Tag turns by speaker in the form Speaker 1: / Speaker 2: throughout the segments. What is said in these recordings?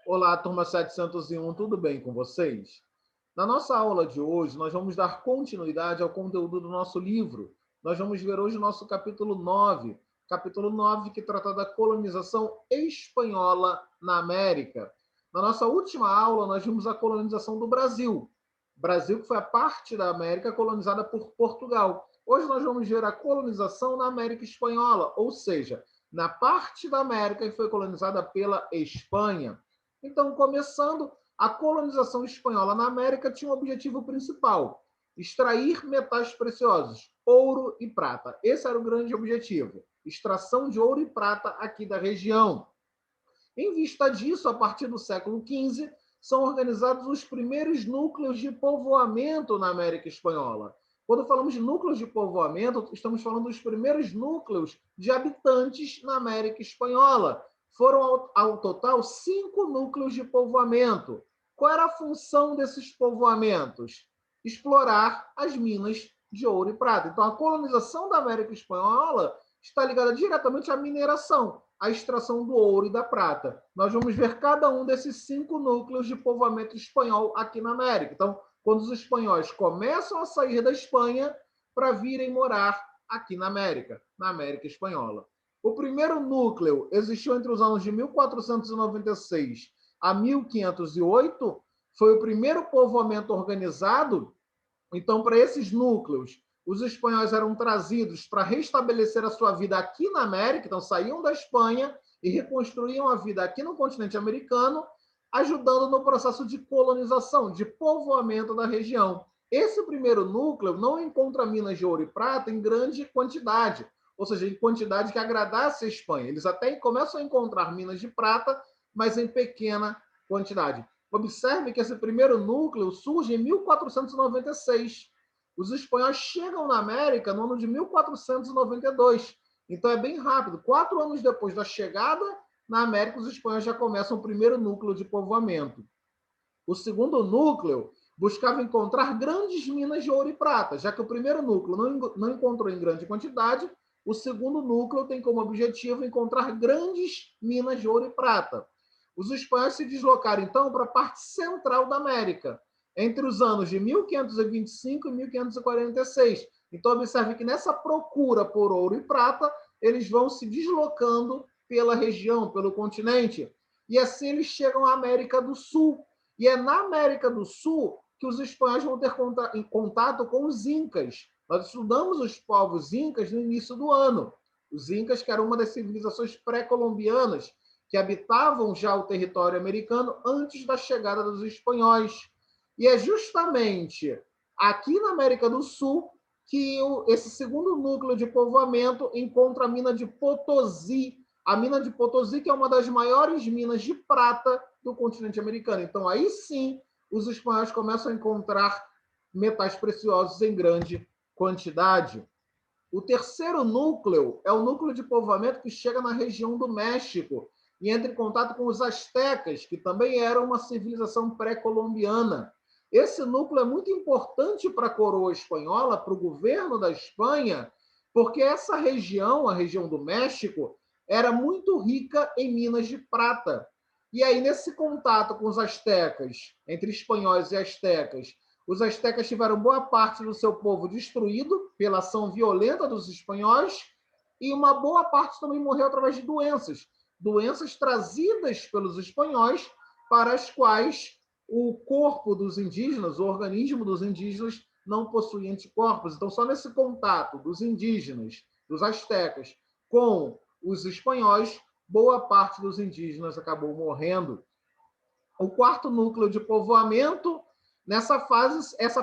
Speaker 1: Olá, turma 701, tudo bem com vocês? Na nossa aula de hoje, nós vamos dar continuidade ao conteúdo do nosso livro. Nós vamos ver hoje o nosso capítulo 9 que trata da colonização espanhola na América. Na nossa última aula, nós vimos a colonização do Brasil. Brasil que foi a parte da América colonizada por Portugal. Hoje nós vamos ver a colonização na América Espanhola, ou seja, na parte da América que foi colonizada pela Espanha. Então, começando, a colonização espanhola na América tinha um objetivo principal: extrair metais preciosos, ouro e prata. Esse era o grande objetivo: extração de ouro e prata aqui da região. Em vista disso, a partir do século XV, são organizados os primeiros núcleos de povoamento na América Espanhola. Quando falamos de núcleos de povoamento, estamos falando dos primeiros núcleos de habitantes na América Espanhola. Foram, ao total, 5 núcleos de povoamento. Qual era a função desses povoamentos? Explorar as minas de ouro e prata. Então, a colonização da América Espanhola está ligada diretamente à mineração, à extração do ouro e da prata. Nós vamos ver cada um desses 5 núcleos de povoamento espanhol aqui na América. Então, quando os espanhóis começam a sair da Espanha para virem morar aqui na América Espanhola. O primeiro núcleo existiu entre os anos de 1496 a 1508, foi o primeiro povoamento organizado. Então, para esses núcleos, os espanhóis eram trazidos para restabelecer a sua vida aqui na América, então saíam da Espanha e reconstruíam a vida aqui no continente americano, ajudando no processo de colonização, de povoamento da região. Esse primeiro núcleo não encontra minas de ouro e prata em grande quantidade, ou seja, em quantidade que agradasse a Espanha. Eles até começam a encontrar minas de prata, mas em pequena quantidade. Observe que esse primeiro núcleo surge em 1496. Os espanhóis chegam na América no ano de 1492. Então é bem rápido. 4 anos depois da chegada na América, os espanhóis já começam o primeiro núcleo de povoamento. O segundo núcleo buscava encontrar grandes minas de ouro e prata, já que o primeiro núcleo não encontrou em grande quantidade, o segundo núcleo tem como objetivo encontrar grandes minas de ouro e prata. Os espanhóis se deslocaram, então, para a parte central da América, entre os anos de 1525 e 1546. Então, observe que nessa procura por ouro e prata, eles vão se deslocando pela região, pelo continente, e assim eles chegam à América do Sul. E é na América do Sul que os espanhóis vão ter contato com os incas. Nós estudamos os povos incas no início do ano. Os incas, que eram uma das civilizações pré-colombianas, que habitavam já o território americano antes da chegada dos espanhóis. E é justamente aqui na América do Sul que esse segundo núcleo de povoamento encontra a mina de Potosí. A mina de Potosí, que é uma das maiores minas de prata do continente americano. Então, aí sim, os espanhóis começam a encontrar metais preciosos em grande quantidade. O terceiro núcleo é o núcleo de povoamento que chega na região do México e entra em contato com os astecas, que também eram uma civilização pré-colombiana. Esse núcleo é muito importante para a coroa espanhola, para o governo da Espanha, porque essa região, a região do México, era muito rica em minas de prata. E aí, nesse contato com os astecas, entre espanhóis e astecas, os astecas tiveram boa parte do seu povo destruído pela ação violenta dos espanhóis e uma boa parte também morreu através de doenças trazidas pelos espanhóis, para as quais o corpo dos indígenas, o organismo dos indígenas, não possuía anticorpos. Então, só nesse contato dos indígenas, dos astecas, com os espanhóis, boa parte dos indígenas acabou morrendo. O quarto núcleo de povoamento, essa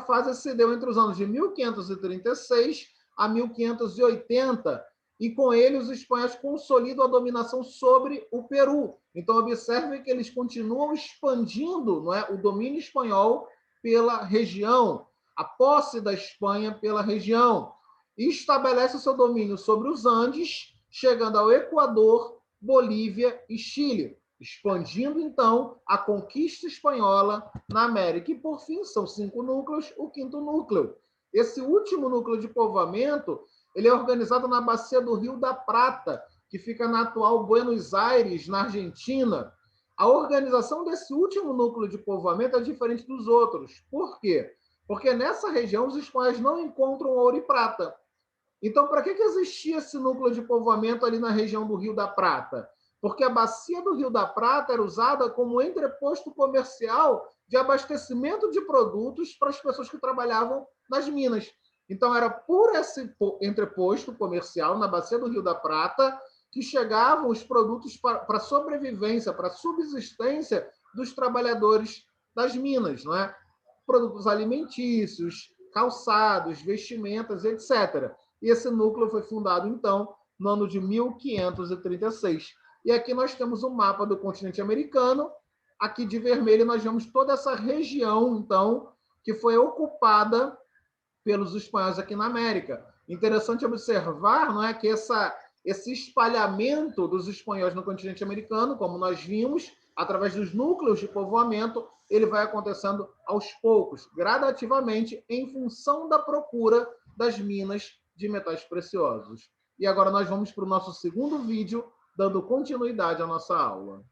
Speaker 1: fase se deu entre os anos de 1536 a 1580, e com ele os espanhóis consolidam a dominação sobre o Peru. Então, observe que eles continuam expandindo, não é, o domínio espanhol pela região, a posse da Espanha pela região, e estabelece o seu domínio sobre os Andes, chegando ao Equador, Bolívia e Chile, expandindo, então, a conquista espanhola na América. E, por fim, são 5 núcleos, o quinto núcleo. Esse último núcleo de povoamento, ele é organizado na bacia do Rio da Prata, que fica na atual Buenos Aires, na Argentina. A organização desse último núcleo de povoamento é diferente dos outros. Por quê? Porque nessa região os espanhóis não encontram ouro e prata. Então, para que existia esse núcleo de povoamento ali na região do Rio da Prata? Porque a bacia do Rio da Prata era usada como entreposto comercial de abastecimento de produtos para as pessoas que trabalhavam nas minas. Então, era por esse entreposto comercial na bacia do Rio da Prata que chegavam os produtos para a sobrevivência, para a subsistência dos trabalhadores das minas, não é? Produtos alimentícios, calçados, vestimentas, etc. E esse núcleo foi fundado, então, no ano de 1536. E aqui nós temos o mapa do continente americano. Aqui de vermelho nós vemos toda essa região, então, que foi ocupada pelos espanhóis aqui na América. Interessante observar, não é, que esse espalhamento dos espanhóis no continente americano, como nós vimos, através dos núcleos de povoamento, ele vai acontecendo aos poucos, gradativamente, em função da procura das minas de metais preciosos. E agora nós vamos para o nosso segundo vídeo, dando continuidade à nossa aula.